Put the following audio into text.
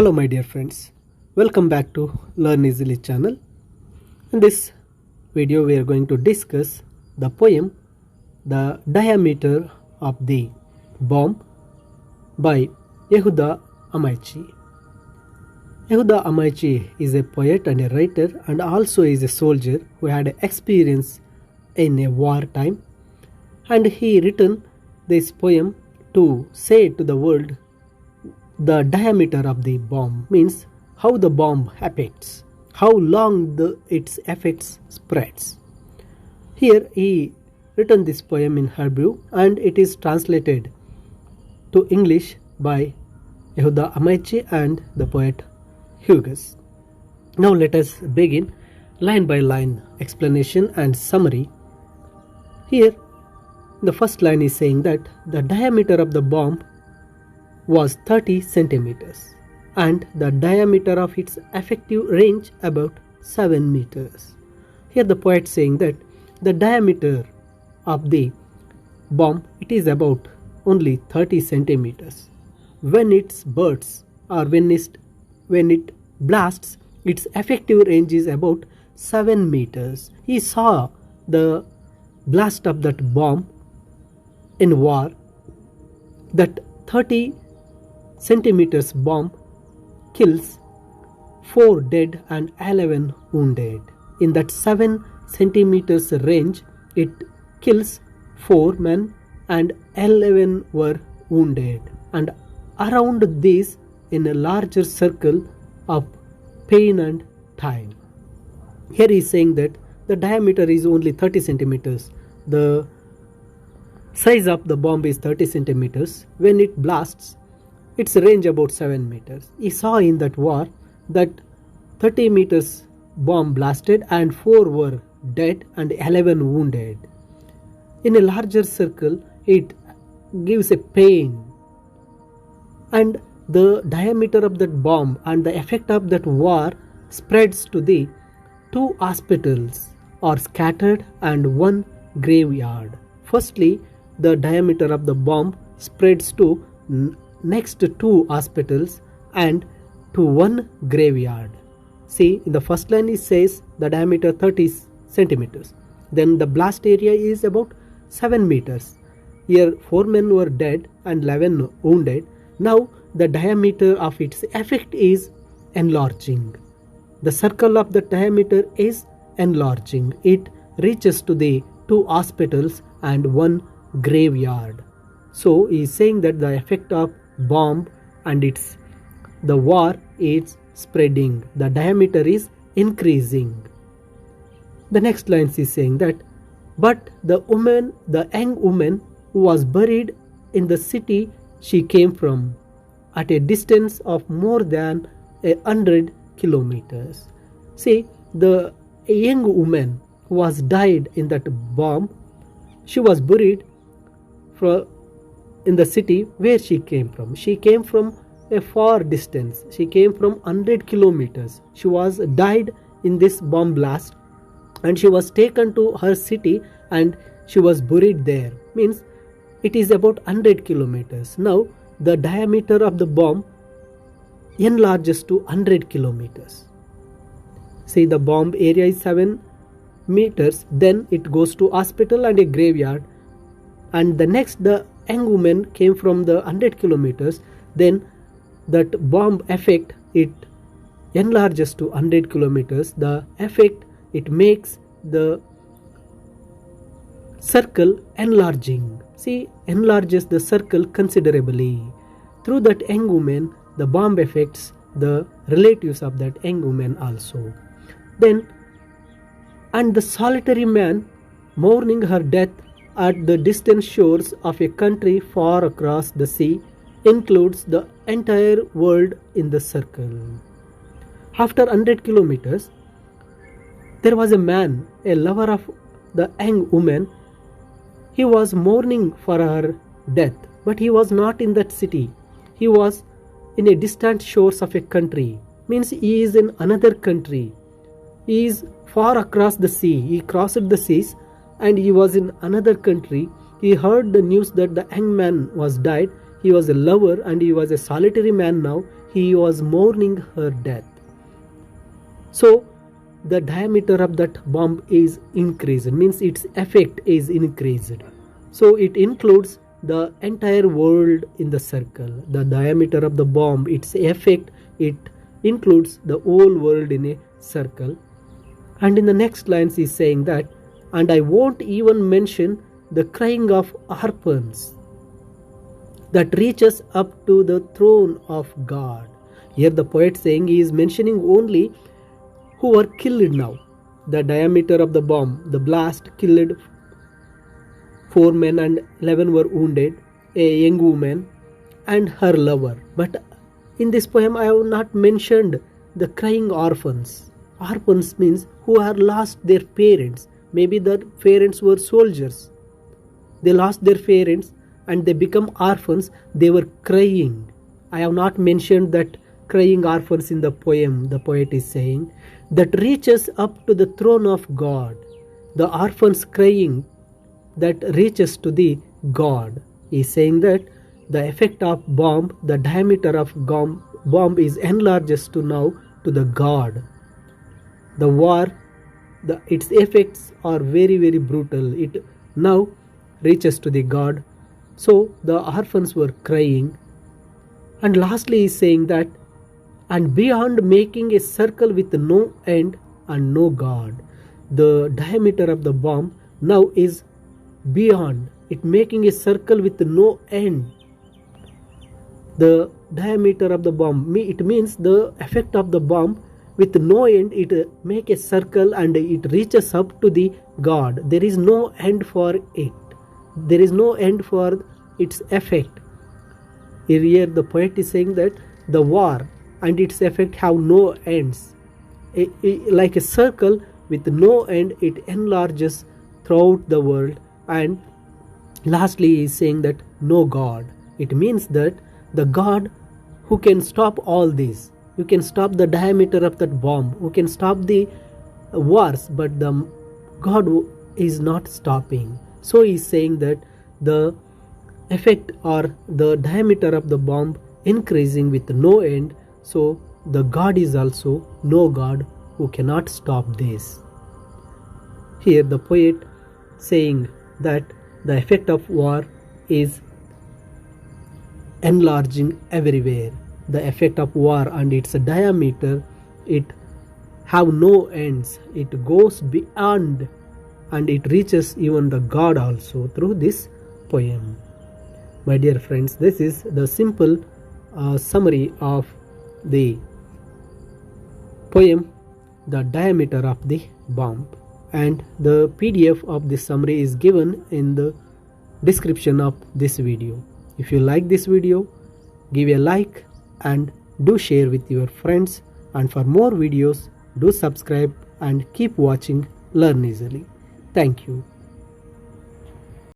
Hello my dear friends, welcome back to Learn Easily channel. In this video we are going to discuss the poem The Diameter of the Bomb by Yehuda amichai. Yehuda amichai is a poet and a writer and also is a soldier who had experience in a war time, and he written this poem to say to the world the diameter of the bomb, means how the bomb affects, how long its effects spreads. Here he written this poem in Hebrew and it is translated to English by Yehuda amichai and the poet Refugee. Now let us begin line by line explanation and summary. Here the first line is saying that the diameter of the bomb was 30 centimeters and the diameter of its effective range about 7 meters. Here the poet saying that the diameter of the bomb, it is about only 30 centimeters. When it bursts or when it blasts, its effective range is about 7 meters. He saw the blast of that bomb in war, that 30 centimeters bomb kills 4 dead and 11 wounded. In that 7 centimeters range, it kills 4 men and 11 were wounded. And around this, in a larger circle of pain and time. Here he is saying that the diameter is only 30 centimeters. The size of the bomb is 30 centimeters. When it blasts, its range about 7 meters. He saw in that war that 30 meters bomb blasted and 4 were dead and 11 wounded. In a larger circle, it gives a pain. And the diameter of that bomb and the effect of that war spreads to the 2 hospitals are scattered and 1 graveyard. Firstly, the diameter of the bomb spreads to next 2 hospitals and to 1 graveyard. See, in the first line it says the diameter 30 centimeters. Then the blast area is about 7 meters. Here 4 men were dead and 11 wounded. Now the diameter of its effect is enlarging. The circle of the diameter is enlarging. It reaches to the 2 hospitals and 1 graveyard. So he is saying that the effect of bomb and the war is spreading. The diameter is increasing. The next line is saying that, but the young woman who was buried in the city she came from, at a distance of more than 100 kilometers. See, the young woman who was died in that bomb, she was buried in the city where she came from. She came from a far distance. She came from 100 kilometers. She was died in this bomb blast and she was taken to her city and she was buried there. Means it is about 100 kilometers. Now the diameter of the bomb enlarges to 100 kilometers. See, the bomb area is 7 meters. Then it goes to hospital and a graveyard. And the next, the young woman came from the 100 kilometers. Then that bomb effect, it enlarges to 100 kilometers. The effect, it makes the circle enlarging. See, enlarges the circle considerably. Through that young woman, the bomb affects the relatives of that young woman also. Then, and the solitary man mourning her death at the distant shores of a country far across the sea includes the entire world in the circle. After 100 kilometers, there was a man, a lover of the young woman. He was mourning for her death, but he was not in that city. He was in a distant shores of a country. Means he is in another country. He is far across the sea. He crossed the seas and he was in another country. He heard the news that the young man was died. He was a lover and he was a solitary man now. he was mourning her death. So the diameter of that bomb is increased, means its effect is increased. So it includes the entire world in the circle. The diameter of the bomb, its effect, it includes the whole world in a circle. And in the next lines he is saying that, and I won't even mention the crying of orphans that reaches up to the throne of God. Here the poet saying he is mentioning only who were killed now. The diameter of the bomb, the blast killed 4 men and 11 were wounded, a young woman and her lover. But in this poem I have not mentioned the crying orphans. Orphans means who have lost their parents. Maybe their parents were soldiers. They lost their parents and they become orphans. They were crying. I have not mentioned that crying orphans in the poem. The poet is saying that reaches up to the throne of God. The orphans crying that reaches to the God. He is saying that the effect of bomb, the diameter of bomb is enlarged to now to the God. The war, its effects are very, very brutal. It now reaches to the God. So the orphans were crying. And lastly he is saying that, and beyond making a circle with no end and no God. The diameter of the bomb now is beyond, it making a circle with no end. The diameter of the bomb, it means the effect of the bomb with no end, it make a circle and it reaches up to the God. There is no end for it. There is no end for its effect. Here the poet is saying that the war and its effect have no ends. Like a circle with no end, it enlarges throughout the world. And lastly he is saying that no God. It means that the God who can stop all this, who can stop the diameter of that bomb, who can stop the wars, but the God is not stopping. So he is saying that the effect or the diameter of the bomb increasing with no end. So the God is also no God who cannot stop this. Here the poet saying that the effect of war is enlarging everywhere. The effect of war and its diameter, it have no ends. It goes beyond and it reaches even the God also through this poem. My dear friends, this is the simple summary of the poem, The Diameter of the Bomb, and the PDF of this summary is given in the description of this video. If you like this video, give a like and do share with your friends, and for more videos do subscribe and keep watching Learn Easily. Thank you.